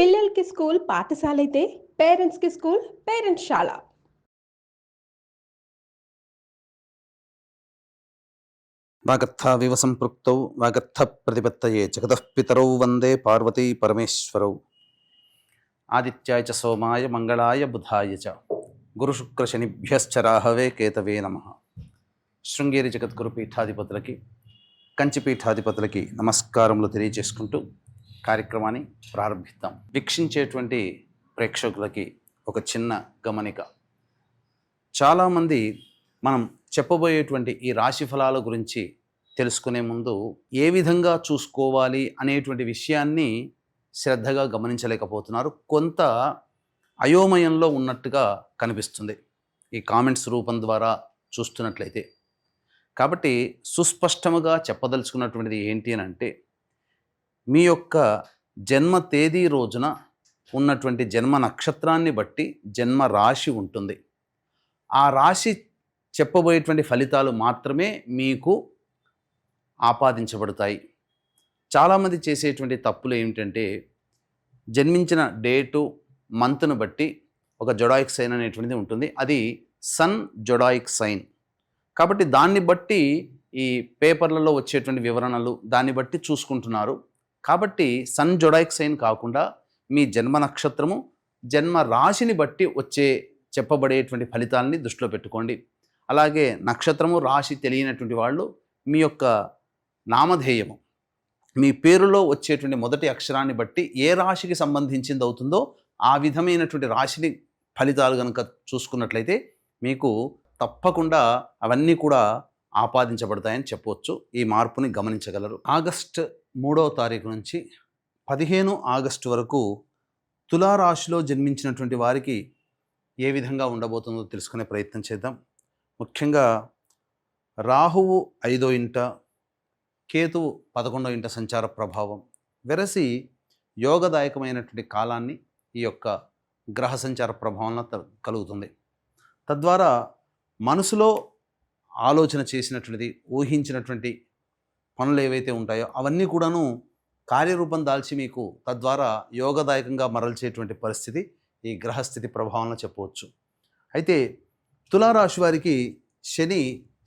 పిల్లలకి స్కూల్ పాఠశాలైతే పేరెంట్స్‌కి స్కూల్ పేరెంట్స్‌శాల. వాగర్థావివ సంపృక్తౌ వాగర్థ ప్రతిపత్తయే జగతః పితరౌ వందే పార్వతీ పరమేశ్వరౌ. ఆదిత్యాయ చ సోమాయ మంగళాయ బుధాయ చ గురుశుక్రశనిభ్యశ్చ రాహవే కేతవే నమః. శృంగేరి జగద్గురు పీఠాధిపతులకి, కంచి పీఠాధిపతులకి నమస్కారములు తెలియజేసుకుంటూ కార్యక్రమాన్ని ప్రారంభిద్దాం. వీక్షించేటువంటి ప్రేక్షకులకి ఒక చిన్న గమనిక. చాలామంది మనం చెప్పబోయేటువంటి ఈ రాశి ఫలాల గురించి తెలుసుకునే ముందు ఏ విధంగా చూసుకోవాలి అనేటువంటి విషయాన్ని శ్రద్ధగా గమనించలేకపోతున్నారు. కొంత అయోమయంలో ఉన్నట్టుగా కనిపిస్తుంది ఈ కామెంట్స్ రూపం ద్వారా చూస్తున్నట్లయితే. కాబట్టి సుస్పష్టముగా చెప్పదలుచుకున్నటువంటిది ఏంటి అని అంటే, మీ యొక్క జన్మ తేదీ రోజున ఉన్నటువంటి జన్మ నక్షత్రాన్ని బట్టి జన్మ రాశి ఉంటుంది. ఆ రాశి చెప్పబోయేటువంటి ఫలితాలు మాత్రమే మీకు ఆపాదించబడతాయి. చాలామంది చేసేటువంటి తప్పులు ఏమిటంటే, జన్మించిన డేటు మంత్ను బట్టి ఒక జొడాయిక్ సైన్ అనేటువంటిది ఉంటుంది. అది సన్ జొడాయిక్ సైన్. కాబట్టి దాన్ని బట్టి ఈ పేపర్లలో వచ్చేటువంటి వివరణలు దాన్ని బట్టి చూసుకుంటున్నారు. కాబట్టి సన్ జొడాయిక్ సైన్ కాకుండా మీ జన్మ నక్షత్రము జన్మ రాశిని బట్టి వచ్చే చెప్పబడేటువంటి ఫలితాలని దృష్టిలో పెట్టుకోండి. అలాగే నక్షత్రము రాశి తెలియనటువంటి వాళ్ళు మీ యొక్క నామధేయము, మీ పేరులో వచ్చేటువంటి మొదటి అక్షరాన్ని బట్టి ఏ రాశికి సంబంధించింది అవుతుందో ఆ విధమైనటువంటి రాశిని ఫలితాలు కనుక చూసుకున్నట్లయితే మీకు తప్పకుండా అవన్నీ కూడా ఆపాదించబడతాయని చెప్పవచ్చు. ఈ మార్పుని గమనించగలరు. ఆగస్టు 3వ తారీఖు నుంచి 15 ఆగస్టు వరకు తులారాశిలో జన్మించినటువంటి వారికి ఏ విధంగా ఉండబోతుందో తెలుసుకునే ప్రయత్నం చేద్దాం. ముఖ్యంగా రాహువు 5వ ఇంట, కేతువు 11వ ఇంట సంచార ప్రభావం వెరసి యోగదాయకమైనటువంటి కాలాన్ని ఈ యొక్క గ్రహ సంచార ప్రభావంలో కలుగుతుంది. తద్వారా మనసులో ఆలోచన చేసినటువంటిది, ఊహించినటువంటి పనులు ఏవైతే ఉంటాయో అవన్నీ కూడాను కార్యరూపం దాల్చి మీకు తద్వారా యోగదాయకంగా మరల్చేటువంటి పరిస్థితి ఈ గ్రహస్థితి ప్రభావంలో చెప్పవచ్చు. అయితే తులారాశి వారికి శని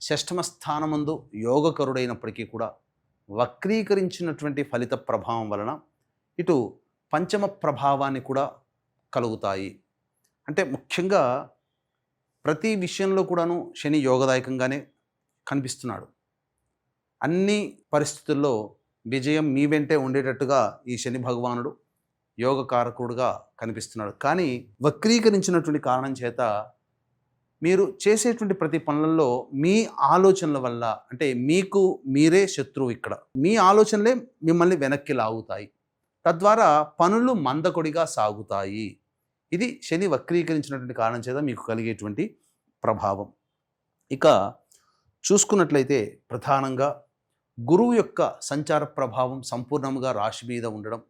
6వ స్థానమందు యోగకరుడైనప్పటికీ కూడా వక్రీకరించినటువంటి ఫలిత ప్రభావం వలన ఇటు పంచమ ప్రభావాన్ని కూడా కలుగుతాయి. అంటే ముఖ్యంగా ప్రతి విషయంలో కూడాను శని యోగదాయకంగానే కనిపిస్తున్నాడు. అన్ని పరిస్థితుల్లో విజయం మీ వెంటే ఉండేటట్టుగా ఈ శని భగవానుడు యోగకారకుడుగా కనిపిస్తున్నాడు. కానీ వక్రీకరించినటువంటి కారణం చేత మీరు చేసేటువంటి ప్రతి పనులలో మీ ఆలోచనల వల్ల, అంటే మీకు మీరే శత్రువు. ఇక్కడ మీ ఆలోచనలే మిమ్మల్ని వెనక్కి లాగుతాయి. తద్వారా పనులు మందకొడిగా సాగుతాయి. ఇది శని వక్రీకరించినటువంటి కారణం చేత మీకు కలిగేటువంటి ప్రభావం. ఇక చూసుకున్నట్లయితే ప్రధానంగా గురువు యొక్క సంచార ప్రభావం సంపూర్ణంగా రాశి మీద ఉండడం,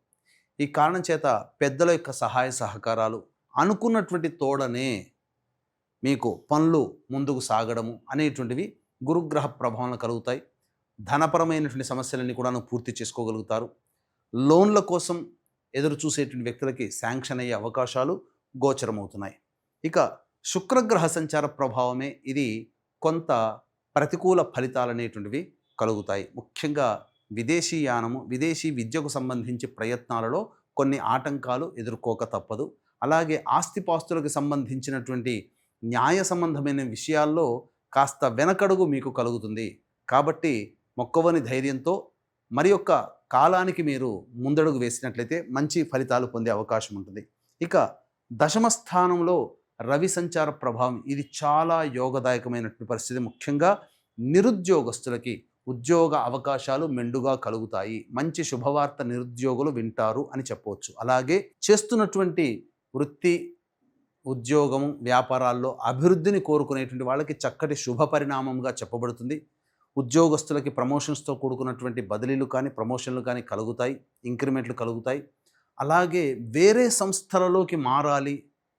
ఈ కారణం చేత పెద్దల యొక్క సహాయ సహకారాలు, అనుకున్నటువంటి తోడనే మీకు పనులు ముందుకు సాగడము అనేటువంటివి గురుగ్రహ ప్రభావంలో కలుగుతాయి. ధనపరమైనటువంటి సమస్యలన్నీ కూడా పూర్తి చేసుకోగలుగుతారు. లోన్ల కోసం ఎదురు చూసేటువంటి వ్యక్తులకి శాంక్షన్ అయ్యే అవకాశాలు గోచరమవుతున్నాయి. ఇక శుక్రగ్రహ సంచార ప్రభావమే ఇది కొంత ప్రతికూల ఫలితాలు అనేటువంటివి కలుగుతాయి. ముఖ్యంగా విదేశీయానము, విదేశీ విద్యకు సంబంధించి ప్రయత్నాలలో కొన్ని ఆటంకాలు ఎదుర్కోక తప్పదు. అలాగే ఆస్తిపాస్తులకు సంబంధించినటువంటి న్యాయ సంబంధమైన విషయాల్లో కాస్త వెనకడుగు మీకు కలుగుతుంది. కాబట్టి మొక్కవని ధైర్యంతో మరి యొక్క కాలానికి మీరు ముందడుగు వేసినట్లయితే మంచి ఫలితాలు పొందే అవకాశం ఉంటుంది. ఇక దశమ స్థానంలో రవి సంచార ప్రభావం ఇది చాలా యోగదాయకమైనటువంటి పరిస్థితి. ముఖ్యంగా నిరుద్యోగస్తులకి ఉద్యోగ అవకాశాలు మెండుగా కలుగుతాయి. మంచి శుభవార్త నిరుద్యోగులు వింటారు అని చెప్పవచ్చు. అలాగే చేస్తున్నటువంటి వృత్తి, ఉద్యోగము, వ్యాపారాల్లో అభివృద్ధిని కోరుకునేటువంటి వాళ్ళకి చక్కటి శుభ పరిణామంగా చెప్పబడుతుంది. ఉద్యోగస్తులకి ప్రమోషన్స్తో కూడుకున్నటువంటి బదిలీలు కానీ, ప్రమోషన్లు కానీ కలుగుతాయి, ఇంక్రిమెంట్లు కలుగుతాయి. అలాగే వేరే సంస్థలలోకి మారాలి,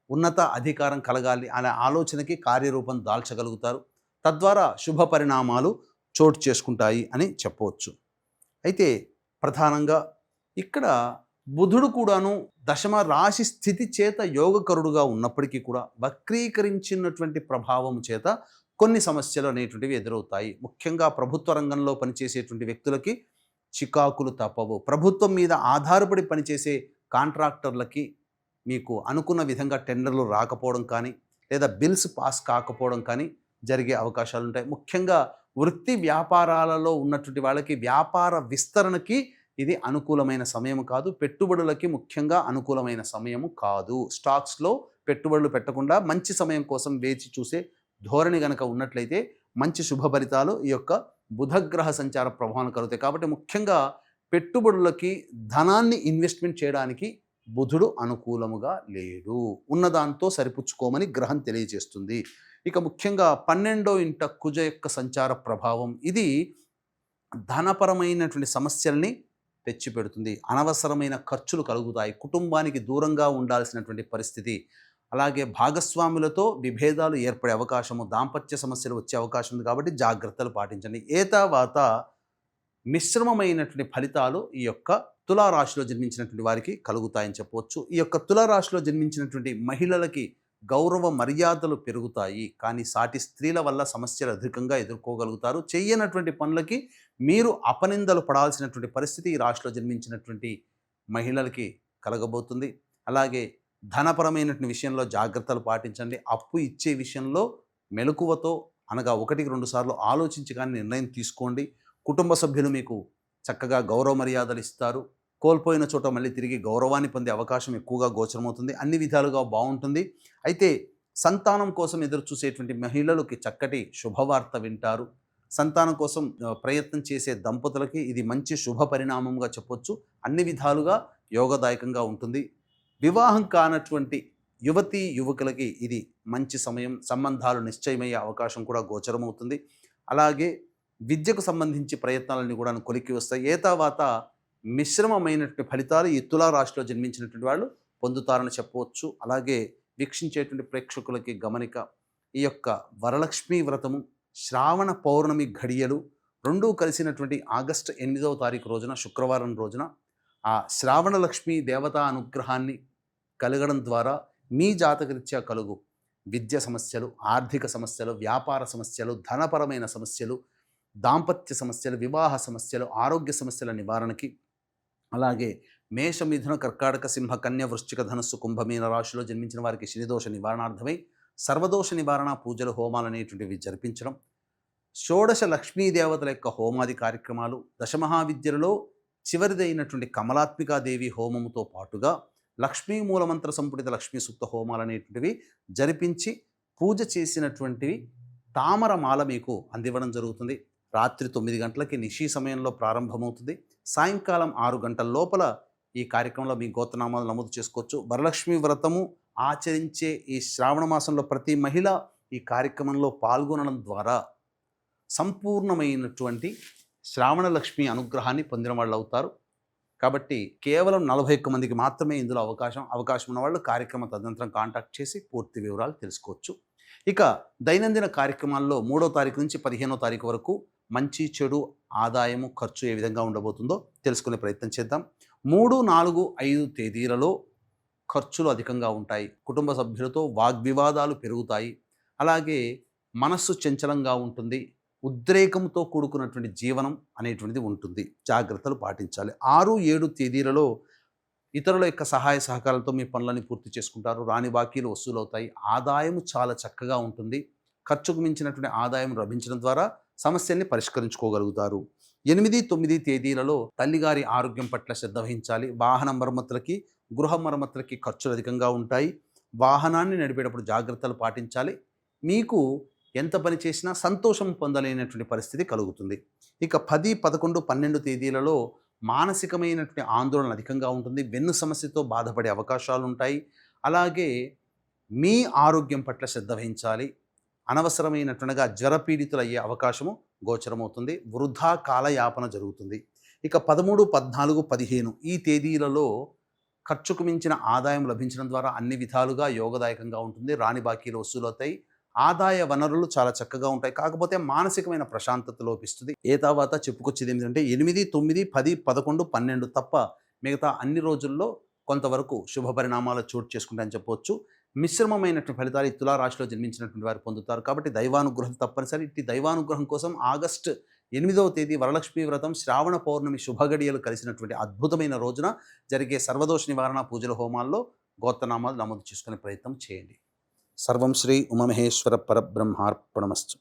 ఉన్నత అధికారం కలగాలి అనే ఆలోచనకి కార్యరూపం దాల్చగలుగుతారు. తద్వారా శుభ పరిణామాలు చోటు చేసుకుంటాయి అని చెప్పవచ్చు. అయితే ప్రధానంగా ఇక్కడ బుధుడు కూడాను దశమ రాశి స్థితి చేత యోగకరుడుగా ఉన్నప్పటికీ కూడా వక్రీకరించినటువంటి ప్రభావం చేత కొన్ని సమస్యలు అనేటువంటివి ఎదురవుతాయి. ముఖ్యంగా ప్రభుత్వ రంగంలో పనిచేసేటువంటి వ్యక్తులకి చికాకులు తప్పవు. ప్రభుత్వం మీద ఆధారపడి పనిచేసే కాంట్రాక్టర్లకి మీకు అనుకున్న విధంగా టెండర్లు రాకపోవడం కానీ, లేదా బిల్స్ పాస్ కాకపోవడం కానీ జరిగే అవకాశాలు ఉంటాయి. ముఖ్యంగా వృత్తి వ్యాపారాలలో ఉన్నటువంటి వాళ్ళకి వ్యాపార విస్తరణకి ఇది అనుకూలమైన సమయం కాదు. పెట్టుబడులకి ముఖ్యంగా అనుకూలమైన సమయము కాదు. స్టాక్స్లో పెట్టుబడులు పెట్టకుండా మంచి సమయం కోసం వేచి చూసే ధోరణి గనక ఉన్నట్లయితే మంచి శుభ ఫలితాలు ఈ యొక్క బుధగ్రహ సంచార ప్రభావం కలుగుతాయి. కాబట్టి ముఖ్యంగా పెట్టుబడులకి ధనాన్ని ఇన్వెస్ట్మెంట్ చేయడానికి బుధుడు అనుకూలముగా లేడు. ఉన్నదాంతో సరిపుచ్చుకోమని గ్రహం తెలియజేస్తుంది. ఇక ముఖ్యంగా 12వ ఇంట కుజ యొక్క సంచార ప్రభావం ఇది ధనపరమైనటువంటి సమస్యల్ని తెచ్చిపెడుతుంది. అనవసరమైన ఖర్చులు కలుగుతాయి. కుటుంబానికి దూరంగా ఉండాల్సినటువంటి పరిస్థితి, అలాగే భాగస్వాములతో విభేదాలు ఏర్పడే అవకాశము, దాంపత్య సమస్యలు వచ్చే అవకాశం ఉంది. కాబట్టి జాగ్రత్తలు పాటించండి. ఏతావాత మిశ్రమమైనటువంటి ఫలితాలు ఈ యొక్క తులారాశిలో జన్మించినటువంటి వారికి కలుగుతాయని చెప్పవచ్చు. ఈ యొక్క తులారాశిలో జన్మించినటువంటి మహిళలకి గౌరవ మర్యాదలు పెరుగుతాయి. కానీ సాటి స్త్రీల వల్ల సమస్యలు అధికంగా ఎదుర్కోగలుగుతారు. చెయ్యనటువంటి పనులకి మీరు అపనిందలు పడాల్సినటువంటి పరిస్థితి ఈ రాశిలో జన్మించినటువంటి మహిళలకి కలగబోతుంది. అలాగే ధనపరమైనటువంటి విషయంలో జాగ్రత్తలు పాటించండి. అప్పు ఇచ్చే విషయంలో మెలకువతో, అనగా 1-2 సార్లు ఆలోచించి కానీ నిర్ణయం తీసుకోండి. కుటుంబ సభ్యులు మీకు చక్కగా గౌరవ మర్యాదలు ఇస్తారు. కోల్పోయిన చోట మళ్ళీ తిరిగి గౌరవాన్ని పొందే అవకాశం ఎక్కువగా గోచరమవుతుంది. అన్ని విధాలుగా బాగుంటుంది. అయితే సంతానం కోసం ఎదురు చూసేటువంటి మహిళలకి చక్కటి శుభవార్త వింటారు. సంతానం కోసం ప్రయత్నం చేసే దంపతులకి ఇది మంచి శుభ పరిణామంగా చెప్పొచ్చు. అన్ని విధాలుగా యోగదాయకంగా ఉంటుంది. వివాహం కానటువంటి యువతీ యువకులకి ఇది మంచి సమయం. సంబంధాలు నిశ్చయమయ్యే అవకాశం కూడా గోచరమవుతుంది. అలాగే విద్యకు సంబంధించి ప్రయత్నాలన్నీ కూడా కొలిక్కి వస్తాయి. ఏతావాత మిశ్రమమైనటువంటి ఫలితాలు ఈ తులారాశిలో జన్మించినటువంటి వాళ్ళు పొందుతారని చెప్పవచ్చు. అలాగే వీక్షించేటువంటి ప్రేక్షకులకి గమనిక, ఈ యొక్క వరలక్ష్మీ వ్రతము, శ్రావణ పౌర్ణమి ఘడియలు రెండూ కలిసినటువంటి ఆగస్టు 8వ తారీఖు రోజున, శుక్రవారం రోజున ఆ శ్రావణ లక్ష్మీ దేవతా అనుగ్రహాన్ని కలగడం ద్వారా మీ జాతకరీత్యా కలుగు విద్య సమస్యలు, ఆర్థిక సమస్యలు, వ్యాపార సమస్యలు, ధనపరమైన సమస్యలు, దాంపత్య సమస్యలు, వివాహ సమస్యలు, ఆరోగ్య సమస్యల నివారణకి, అలాగే మేష, మిథున, కర్కాటక, సింహ, కన్య, వృశ్చిక, ధనస్సు, కుంభమీన రాశిలో జన్మించిన వారికి శనిదోష నివారణార్థమై సర్వదోష నివారణ పూజలు, హోమాలు అనేటువంటివి జరిపించడం, షోడశ లక్ష్మీదేవతల యొక్క హోమాది కార్యక్రమాలు, దశమహావిద్యలలో చివరిదైనటువంటి కమలాత్మికాదేవి హోమముతో పాటుగా లక్ష్మీ మూలమంత్ర సంపుటిత లక్ష్మీ సూక్త హోమాలు అనేటువంటివి జరిపించి పూజ చేసినటువంటివి తామరమాల మీకు అందివ్వడం జరుగుతుంది. రాత్రి 9 గంటలకి నిశీ సమయంలో ప్రారంభమవుతుంది. సాయంకాలం 6 గంటల లోపల ఈ కార్యక్రమంలో మీ గోత్రనామాలు నమోదు చేసుకోవచ్చు. వరలక్ష్మి వ్రతము ఆచరించే ఈ శ్రావణ మాసంలో ప్రతి మహిళ ఈ కార్యక్రమంలో పాల్గొనడం ద్వారా సంపూర్ణమైనటువంటి శ్రావణ లక్ష్మి అనుగ్రహాన్ని పొందిన వాళ్ళు అవుతారు. కాబట్టి కేవలం 41 మందికి మాత్రమే ఇందులో అవకాశం ఉన్న వాళ్ళు కార్యక్రమ తదనంతరం కాంటాక్ట్ చేసి పూర్తి వివరాలు తెలుసుకోవచ్చు. ఇక దైనందిన కార్యక్రమాల్లో 3వ తారీఖు నుంచి 15వ తారీఖు వరకు మంచి, చెడు, ఆదాయము, ఖర్చు ఏ విధంగా ఉండబోతుందో తెలుసుకునే ప్రయత్నం చేద్దాం. 3, 4, 5 తేదీలలో ఖర్చులు అధికంగా ఉంటాయి. కుటుంబ సభ్యులతో వాగ్వివాదాలు పెరుగుతాయి. అలాగే మనస్సు చంచలంగా ఉంటుంది. ఉద్రేకంతో కూడుకున్నటువంటి జీవనం అనేటువంటిది ఉంటుంది. జాగ్రత్తలు పాటించాలి. 6, 7 తేదీలలో ఇతరుల యొక్క సహాయ సహకారాలతో మీ పనులని పూర్తి చేసుకుంటారు. రాని బాకీలు వసూలవుతాయి. ఆదాయం చాలా చక్కగా ఉంటుంది. ఖర్చుకు మించినటువంటి ఆదాయం లభించడం ద్వారా సమస్యల్ని పరిష్కరించుకోగలుగుతారు. 8, 9 తేదీలలో తల్లిగారి ఆరోగ్యం పట్ల శ్రద్ధ వహించాలి. వాహన మరమ్మతులకి, గృహ మరమ్మతులకి ఖర్చులు అధికంగా ఉంటాయి. వాహనాన్ని నడిపేటప్పుడు జాగ్రత్తలు పాటించాలి. మీకు ఎంత పని చేసినా సంతోషం పొందలేనటువంటి పరిస్థితి కలుగుతుంది. ఇక 10, 11, 12 తేదీలలో మానసికమైనటువంటి ఆందోళన అధికంగా ఉంటుంది. వెన్ను సమస్యతో బాధపడే అవకాశాలు ఉంటాయి. అలాగే మీ ఆరోగ్యం పట్ల శ్రద్ధ వహించాలి. అనవసరమైనట్టుగా జ్వరపీడితులు అయ్యే అవకాశము గోచరమవుతుంది. వృధా కాలయాపన జరుగుతుంది. ఇక 13, 14, 15 ఈ తేదీలలో ఖర్చుకు మించిన ఆదాయం లభించడం ద్వారా అన్ని విధాలుగా యోగదాయకంగా ఉంటుంది. రాని బాకీలు వసూలవుతాయి. ఆదాయ వనరులు చాలా చక్కగా ఉంటాయి. కాకపోతే మానసికమైన ప్రశాంతత లోపిస్తుంది. తర్వాత చెప్పుకొచ్చేది ఏంటంటే 8, 9, 10, 11, 12 తప్ప మిగతా అన్ని రోజుల్లో కొంతవరకు శుభ పరిణామాలు చోటు చేసుకుంటాయని చెప్పవచ్చు. మిశ్రమమైనటువంటి ఫలితాలు ఈ తులారాశిలో జన్మించినటువంటి వారు పొందుతారు. కాబట్టి దైవానుగ్రహం తప్పనిసరి. ఇట్టి దైవానుగ్రహం కోసం ఆగస్టు 8వ తేదీ వరలక్ష్మీ వ్రతం, శ్రావణ పౌర్ణమి శుభగడియలు కలిసినటువంటి అద్భుతమైన రోజున జరిగే సర్వదోష నివారణ పూజల హోమాల్లో గోత్రనామాలు నమోదు చేసుకునే ప్రయత్నం చేయండి. సర్వం శ్రీ ఉమామహేశ్వర పరబ్రహ్మార్పణమస్తు.